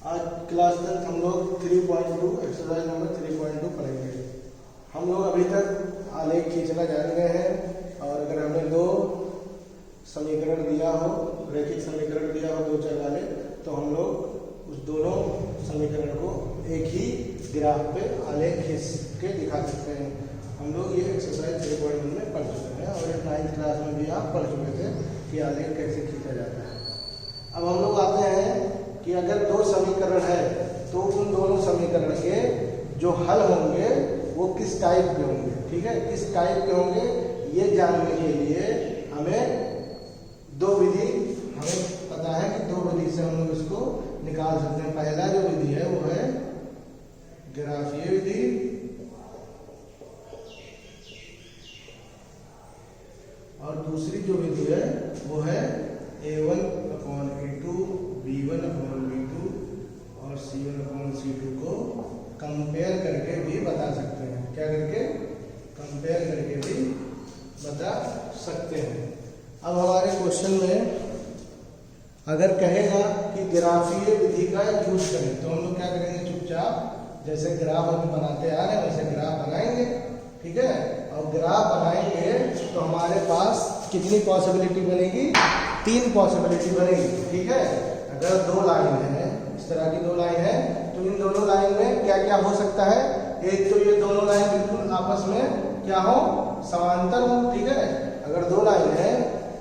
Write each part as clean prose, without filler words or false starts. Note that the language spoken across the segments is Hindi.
आज क्लास 10 हम लोग 3.2 एक्सरसाइज नंबर 3.2 पढ़ेंगे। हम लोग अभी तक आलेख खींचना जान गए हैं और अगर हमें दो समीकरण दिया हो, रैखिक समीकरण दिया हो दो चर वाले, तो हम लोग उस दोनों समीकरण को एक ही ग्राफ पे आलेख खींच के दिखा सकते हैं। हम लोग ये एक्सरसाइज 3.1 में पढ़ चुके हैं और 9th क्लास में भी आप पढ़ चुके थे कि आलेख कैसे खींचा जाता है। अब हम लोग आते हैं कि अगर दो समीकरण है तो उन दोनों समीकरण के जो हल होंगे वो किस टाइप के होंगे, ठीक है, किस टाइप के होंगे ये जानने के लिए हमें दो विधि हमें पता है कि दो विधि से हम लोग इसको निकाल सकते हैं। पहला जो विधि है वो है ग्राफीय विधि और दूसरी जो विधि है वो है A1/A2 B1/B2 और C1/C2 को कंपेयर करके भी बता सकते हैं। क्या करके? कंपेयर करके भी बता सकते हैं। अब हमारे क्वेश्चन में अगर कहेगा कि ग्राफीय विधि का यूज करें तो हम लोग क्या करेंगे, चुपचाप जैसे ग्राफ अभी बनाते आ रहे हैं वैसे ग्राफ बनाएंगे, ठीक है। और ग्राफ बनाएंगे तो हमारे पास कितनी पॉसिबिलिटी बनेगी? 3 पॉसिबिलिटी बनेगी, ठीक है। अगर दो लाइन है, इस तरह की दो लाइन है, तो इन दोनों लाइन में क्या क्या हो सकता है? एक तो ये दोनों लाइन बिल्कुल आपस में क्या हो, समांतर हो, ठीक है। अगर दो लाइन है,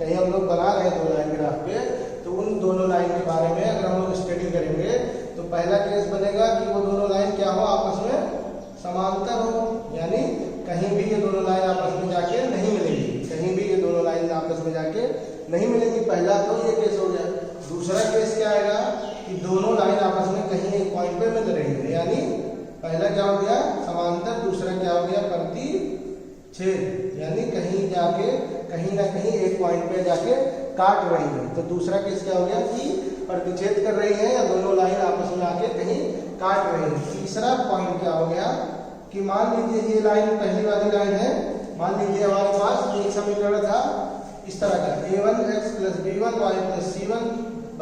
कहीं हम लोग बना रहे हैं दो लाइन ग्राफ पे, तो उन दोनों लाइन के बारे में अगर हम लोग स्टडी करेंगे तो पहला केस बनेगा कि वो दोनों लाइन क्या हो, आपस में समांतर हो, यानी कहीं भी ये दोनों लाइन आपस में जाके नहीं मिलेंगी, कहीं भी ये दोनों लाइन आपस में जाके नहीं मिलेंगी। पहला तो ये केस हो गया। दूसरा केस क्या आएगा कि दोनों लाइन आपस में कहीं एक पॉइंट पे मिल रही है, यानी पहला क्या हो गया, समांतर, दूसरा क्या हो गया, प्रतिच्छेद, यानी कहीं जाके कहीं ना कहीं एक पॉइंट पे जाके काट रही है। तो दूसरा केस क्या हो गया कि प्रतिच्छेद कर रही है या दोनों लाइन आपस में आके कहीं काट रही है। तीसरा पॉइंट क्या हो गया कि मान लीजिए ये लाइन पहली वाली लाइन है, मान लीजिए हमारे पास एक समीकरण था इस तरह का A1x + B1y + C1 =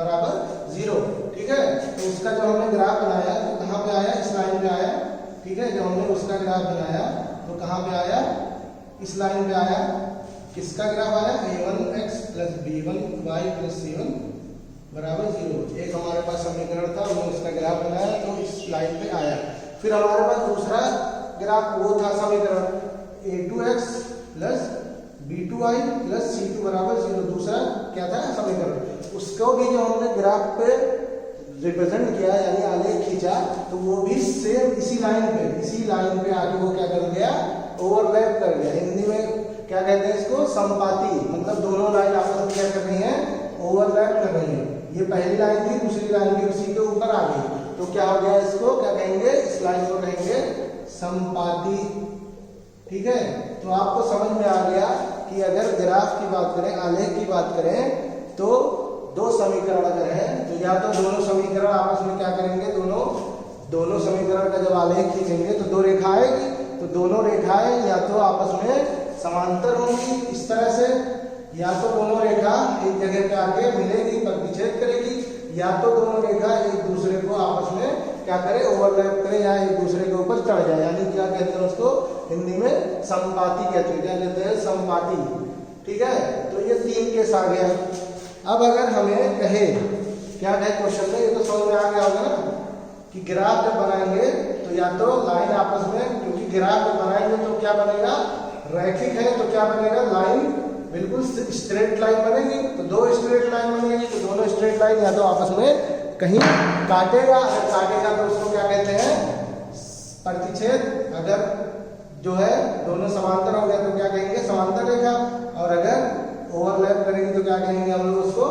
0, ठीक है। तो उसका जब हमने ग्राफ बनाया तो कहाँ पे आया, इस लाइन पे आया, ठीक है। जब हमने उसका ग्राफ बनाया तो कहाँ पे आया, इस लाइन पे आया। किसका ग्राफ आया? A1x + B1y + C1 = 0। एक हमारे पास समीकरण था, हमने उसका ग्राफ बनाया तो इस लाइन पे आया। फिर हमारे पास दूसरा ग्राफ वो था समीकरण A2x + B2y + C2 = 0। दूसरा क्या था समीकरण, उसको भी जो हमने ग्राफ पे रिप्रेजेंट किया यानी आलेख खींचा तो वो भी सेम इसी लाइन पे आके वो क्या कर गया, ओवरलैप कर गया। हिंदी में क्या कहते हैं इसको, समपाती, मतलब दोनों लाइन आपस में क्या कर रही है, ओवरलैप कर रही है। ये पहली लाइन थी, दूसरी लाइन भी उसी के ऊपर आ गई, तो क्या हो गया, इसको क्या कहेंगे, इस लाइन को कहेंगे समपाती, ठीक है। तो आपको समझ में आ गया कि अगर ग्राफ की बात करें, आलेख की बात करें, तो दो समीकरण अगर है तो या तो दोनों समीकरण आपस में क्या करेंगे, दोनों समीकरण का जब आलेख खींचेंगे तो दो रेखा आएगी, तो दोनों रेखाएं या तो आपस में समांतर होंगी इस तरह से, या तो दोनों रेखा एक जगह पे आके मिलेगी, प्रतिच्छेद करेगी, या तो दोनों रेखा एक दूसरे को आपस में क्या करे, ओवरलैप करे या एक दूसरे के ऊपर चढ़ जाए, यानी क्या कहते हैं उसको हिंदी में समपाती कहते हैं। क्या कहते हैं, समपाती, ठीक है। तो ये 3 केस आ गया। अब अगर हमें कहे, क्या कहे क्वेश्चन में, ये तो समझ में आ गया होगा ना कि ग्राफ जब बनाएंगे तो या तो लाइन आपस में, क्योंकि ग्राफ जब बनाएंगे तो क्या बनेगा, रैखिक है तो क्या बनेगा, लाइन बिल्कुल स्ट्रेट लाइन बनेगी। तो दो स्ट्रेट लाइन बनेगी तो दोनों स्ट्रेट लाइन या तो आपस में कहीं काटेगा, अगर काटेगा तो उसको क्या कहते हैं, प्रतिच्छेद। अगर जो है दोनों समांतर हो गया तो क्या कहेंगे, समांतर रेखा। और अगर ओवरलैप करेंगे तो क्या कहेंगे हम लोग उसको,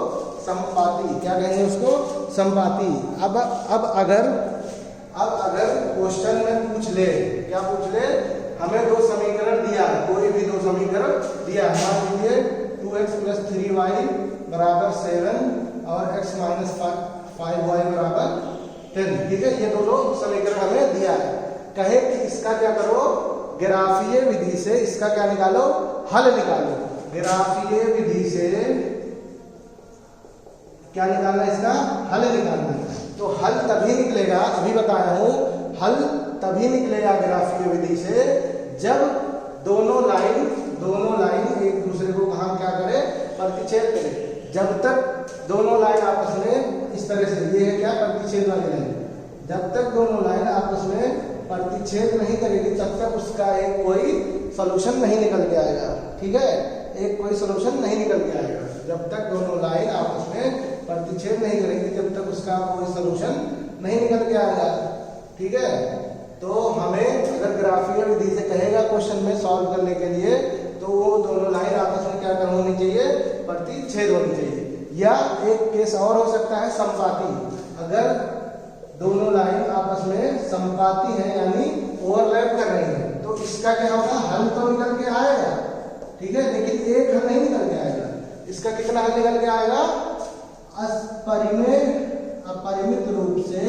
समपाती। क्या कहेंगे उसको, समपाती। अब अगर क्वेश्चन में पूछ ले, क्या पूछ ले, हमें दो समीकरण दिया, कोई भी दो समीकरण दिया, मान लीजिए 2x + 3y = 7 और x - 5y = 10, ठीक है। ये दोनों समीकरण हमें दिया है। कहे कि इसका क्या करो, ग्राफीय विधि से इसका क्या निकालो, हल निकालो। ग्राफीय विधि से क्या निकालना है, इसका हल निकालना है। तो हल तभी निकलेगा, अभी बताया हूं, हल तभी निकलेगा ग्राफीय विधि से जब दोनों लाइन एक दूसरे को कहाँ क्या करे, प्रतिच्छेद करे। जब तक दोनों लाइन आपस में इस तरह से, ये है क्या, प्रतिच्छेद वाली लाइन, जब तक दोनों लाइन आपस में प्रतिच्छेद नहीं करेगी तब तक उसका एक कोई सॉल्यूशन नहीं निकल के आएगा। ठीक है, एक कोई सॉल्यूशन नहीं निकल के आएगा। जब तक दोनों लाइन आपस में प्रतिच्छेद नहीं करेंगी तब तक उसका कोई सॉल्यूशन नहीं निकल के आएगा। ठीक है, तो हमें अगर ग्राफीय विधि से कहेगा क्वेश्चन में सॉल्व करने के लिए, तो वो दोनों लाइन आपस में क्या कर होनी चाहिए, प्रतिच्छेद होनी चाहिए। या एक केस और हो सकता है संपाती, अगर दोनों लाइन आपस में संपाती है यानी ओवरलैप कर रही है, तो इसका क्या होगा, हल तो निकल के आएगा। ठीक है, लेकिन एक हल नहीं निकल के आएगा। इसका कितना हल निकल के आएगा, अपरिमित रूप से,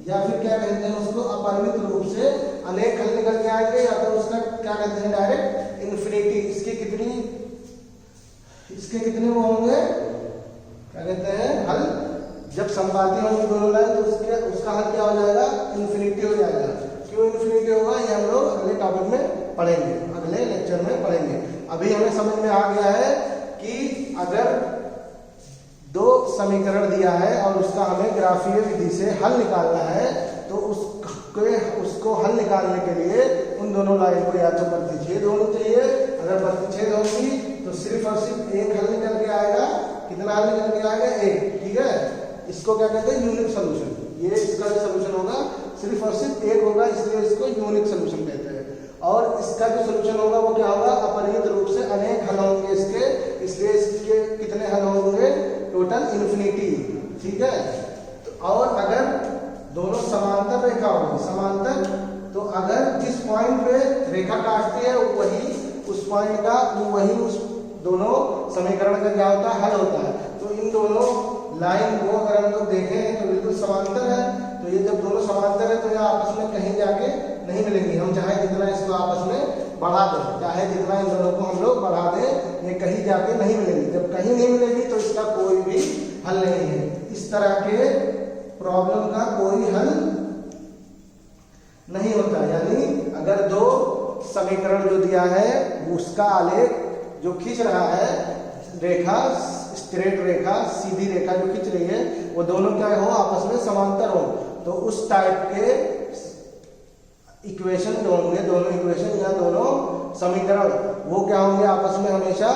या फिर क्या कहते हैं उसको, अपरिमित रूप से अनेक हल निकल के आएंगे, या तो उसका क्या कहते हैं डायरेक्ट इन्फिनिटी। इसके कितने वो होंगे, क्या कहते हैं हल, जब संपाती होंगे दोनों लाइन तो उसका हल क्या हो जाएगा, इन्फिनिटी हो जाएगा। क्यों इन्फिनिटी होगा, ये हम लोग अगले टॉपिक में पढ़ेंगे, अगले लेक्चर में पढ़ेंगे। अभी हमें समझ में आ गया है कि अगर दो समीकरण दिया है और उसका हमें ग्राफीय विधि से हल निकालना है, तो उसको हल निकालने के लिए उन दोनों लाइन को या तो प्रतिच्छेद होनी चाहिए, अगर प्रतिच्छेद होगी तो सिर्फ और सिर्फ एक हल निकल के आएगा। कितना हल निकल के आएगा, एक। ठीक है, इसको क्या कहते हैं, यूनिक सोल्यूशन। ये इसका जो सोल्यूशन होगा सिर्फ और सिर्फ एक होगा, इसलिए इसको यूनिक सोल्यूशन कहते हैं। और इसका जो सोल्यूशन होगा वो क्या होगा, अपरिमित रूप से अनेक हल होंगे इसके, इसलिए इसके कितने हल होंगे, टोटल इन्फिनिटी। ठीक है, तो और अगर दोनों समांतर रेखा होगी, समांतर, तो अगर जिस पॉइंट पे रेखा काटती है वही उस पॉइंट का, वही उस दोनों समीकरण का क्या होता है, हल होता है। तो इन दोनों लाइन को अगर हम लोग देखें तो बिल्कुल समांतर है, तो ये जब दोनों समांतर है तो ये आपस में कहीं जाके नहीं मिलेंगी। हम चाहे जितना इसको आपस में बढ़ा दें, चाहे जितना इन दोनों को हम लोग बढ़ा दें, ये कहीं जाके नहीं मिलेगी। जब कहीं नहीं मिलेगी तो इसका कोई भी हल नहीं है। इस तरह के प्रॉब्लम का कोई हल नहीं होता। यानी अगर दो समीकरण जो दिया है उसका आलेख जो खींच रहा है, रेखा, स्ट्रेट रेखा, सीधी रेखा जो खींच रही है, वो दोनों क्या हो, आपस में समांतर हो, तो उस टाइप के इक्वेशन जो होंगे, दोनों इक्वेशन या दोनों समीकरण, वो क्या होंगे, आपस में हमेशा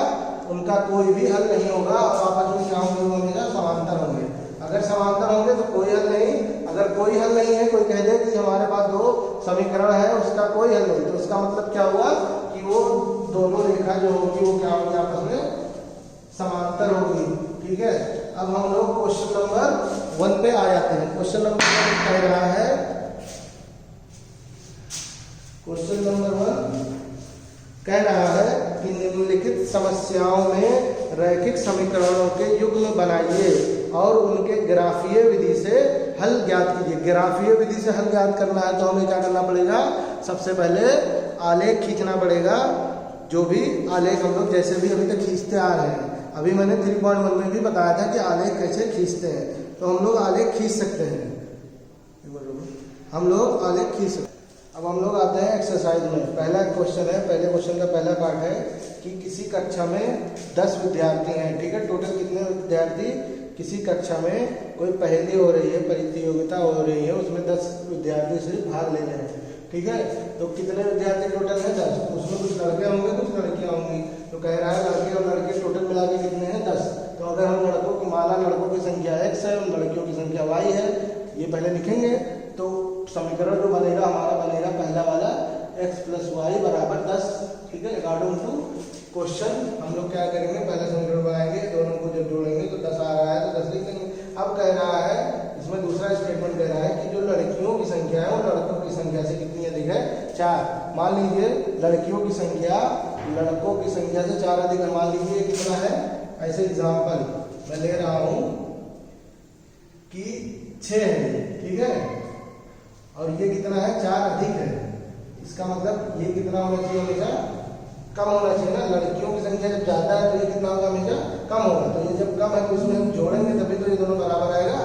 उनका कोई भी हल नहीं होगा, और आपस में क्या होंगे, वो हमेशा समांतर होंगे। अगर समांतर होंगे तो कोई हल नहीं, अगर कोई हल नहीं है, कोई कह दे कि हमारे पास दो समीकरण है उसका कोई हल नहीं, तो उसका मतलब क्या हुआ कि वो दोनों रेखा जो होगी वो क्या होगी, आपस में समांतर होगी। ठीक है, अब हम लोग क्वेश्चन नंबर 1 पे आ जाते हैं। क्वेश्चन नंबर 1 कह रहा है, क्वेश्चन नंबर 1 कह रहा है कि निम्नलिखित समस्याओं में रैखिक समीकरणों के युग्म बनाइए और उनके ग्राफीय विधि से हल ज्ञात कीजिए। ग्राफीय विधि से हल ज्ञात करना है तो हमें क्या करना पड़ेगा, सबसे पहले आलेख खींचना पड़ेगा। जो भी आलेख हम लोग जैसे भी अभी तक खींचते आ रहे हैं, अभी मैंने 3.1 में भी बताया था कि आलेख कैसे खींचते हैं, तो हम लोग आलेख खींच सकते हैं, हम लोग आलेख खींच सकते हैं। अब हम लोग आते हैं एक्सरसाइज में। पहला क्वेश्चन है, पहले क्वेश्चन का पहला पार्ट है कि किसी कक्षा में 10 विद्यार्थी हैं। ठीक है, टोटल कितने विद्यार्थी, किसी कक्षा में कोई पहेली हो रही है, प्रतियोगिता हो रही है, उसमें 10 विद्यार्थी सिर्फ भाग ले रहे हैं। ठीक है, तो कितने विद्यार्थी टोटल है, 10। उसमें कुछ लड़के होंगे, कुछ लड़कियां होंगी, तो कह रहा है लड़के और लड़के टोटल मिला के कितने हैं, 10। तो अगर हम लड़कों की माला, लड़कों की संख्या x है, लड़कियों की संख्या y है, ये पहले लिखेंगे, तो समीकरण जो बनेगा हमारा बनेगा पहला वाला x + y = 10। ठीक है, अकॉर्डिंग टू क्वेश्चन हम लोग क्या करेंगे, पहला समीकरण बनाएंगे, दोनों को जब जोड़ेंगे तो 10 आ रहा है तो 10 लिख देंगे। अब कह रहा है, इसमें दूसरा स्टेटमेंट कह रहा है कि जो लड़कियों की संख्या है वो लड़कों की संख्या से कितनी अधिक है, 4। मान लीजिए लड़कियों की संख्या लड़कों की संख्या से 4 अधिक है। मान लीजिए कितना है, ऐसे एग्जाम्पल मैं ले रहा हूं कि 6 है। ठीक है, और ये कितना है, 4 अधिक है। इसका मतलब ये कितना होना चाहिए, हमेशा कम होना चाहिए ना। लड़कियों की संख्या जब ज्यादा है तो ये कितना होगा, हमेशा कम होगा। तो ये जब कम है तो इसमें हम जोड़ेंगे तभी तो ये दोनों बराबर आएगा।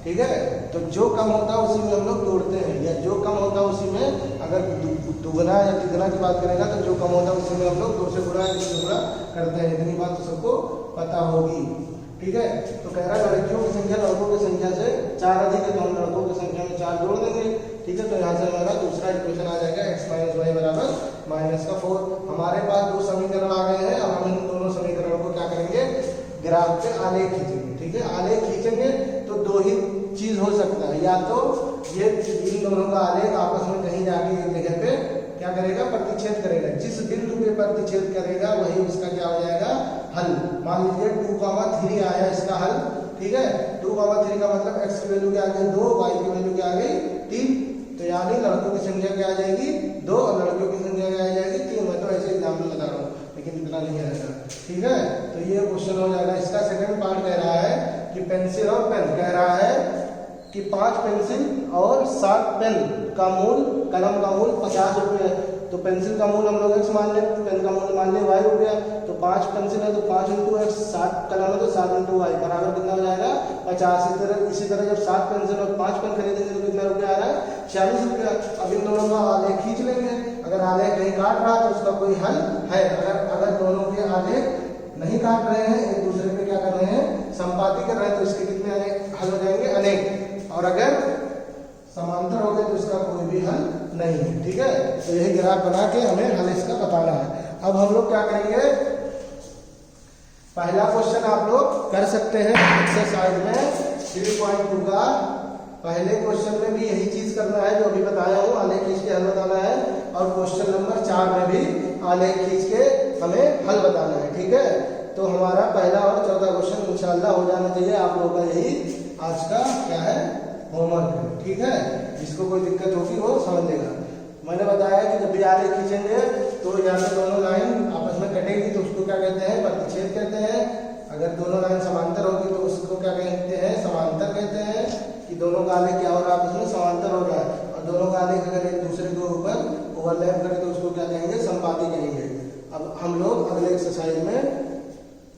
ठीक है। तो जो कम होता है उसी में हम लोग तोड़ते हैं, या जो कम होता है उसी में अगर दुगना या तिगुना की बात करेगा तो जो कम होता है उसी में हम लोग 2 से गुणा 3 से गुणा करते हैं। इतनी बात तो सबको पता होगी, ठीक है। तो कह रहा है लड़कियों की संख्या लड़कों की संख्या से 4 अधिक है, तो हम लड़कों की संख्या में 4 जोड़ देंगे, ठीक है। तो यहाँ से हमारा दूसरा इक्वेशन आ जाएगा x - y बराबर -4। हमारे पास 2 समीकरण आ गए हैं। अब हम इन दोनों समीकरणों को क्या करेंगे, ग्राफ पे आलेख खींचेंगे, ठीक है। आलेख खींचेंगे तो 2 ही चीज हो सकता है, या तो ये इन दोनों का आलेख आपस में कहीं जाके एक जगह पे क्या करेगा, प्रतिच्छेद करेगा। जिस बिंदु पे प्रतिच्छेद करेगा वही उसका क्या हो जाएगा, हल। मान लीजिए 2,3 आया इसका हल, ठीक है। 2,3 का मतलब x की वैल्यू क्या आ गई 2, y की वैल्यू क्या आ गई 3। तो यानी लड़कों की संख्या क्या आ जाएगी 2 और लड़कियों की संख्या क्या आ जाएगी 3। मैं तो ऐसे एग्जाम्पल बता रहा हूँ, लेकिन इतना नहीं आएगा, ठीक है। तो ये क्वेश्चन हो जाएगा। इसका सेकंड पार्ट कह रहा है कि पेंसिल और पेन, कह रहा है कि 5 पेंसिल और 7 पेन का मूल, कलम का मूल 50 रुपये है। तो पेंसिल का मूल हम लोग x मान ले, पेन का मूल मान ले y हो गया। तो 5 पेंसिल है तो 5 × x, 7 कलम है तो 7 × y बराबर कितना हो जाएगा 50। इसी तरह जब 7 पेंसिल और 5 पेन खरीदेंगे तो कितना रुपया आ रहा है 46 रुपया। अब इन दोनों का आलेख खींच लेंगे। अगर आलेख नहीं काट रहा तो उसका कोई हल है। अगर दोनों के आलेख नहीं काट रहे हैं, एक दूसरे पे क्या कर रहे हैं, संपाती कर रहे हैं, तो इसके कितने हल हो जाएंगे, अनेक। और अगर समांतर हो गए तो इसका कोई भी हल नहीं है, ठीक है। तो यही ग्राफ बना के हमें हल इसका बताना है। अब हम लोग क्या करेंगे, पहला क्वेश्चन आप लोग कर सकते हैं एक्सरसाइज में 3.2 का। पहले क्वेश्चन में भी यही चीज करना है जो अभी बताया हूँ, आलेख खींच के हल बताना है। और क्वेश्चन नंबर 4 में भी आलेख खींच के हमें हल बताना है, ठीक है। तो हमारा पहला और चौथा क्वेश्चन इंशाल्लाह हो जाना चाहिए। आप लोगों का यही आज का क्या है, होमवर्क है, ठीक है। जिसको कोई दिक्कत होगी वो समझ लेगा। मैंने बताया कि जब भी आलेख खींचेंगे तो यहाँ से दोनों लाइन आपस में कटेगी तो उसको क्या कहते हैं, प्रतिच्छेद कहते हैं। अगर दोनों लाइन समांतर होगी तो उसको क्या कहते हैं, समांतर कहते हैं। कि दोनों का आलेख क्या हो रहा है, आपस में समांतर हो रहा है। और दोनों का आलेख अगर एक दूसरे के ऊपर ओवरलैप करे तो उसको क्या कहेंगे, संपाती कहेंगे। अब हम लोग अगले एक्सरसाइज में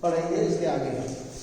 पढ़ेंगे इसके आगे।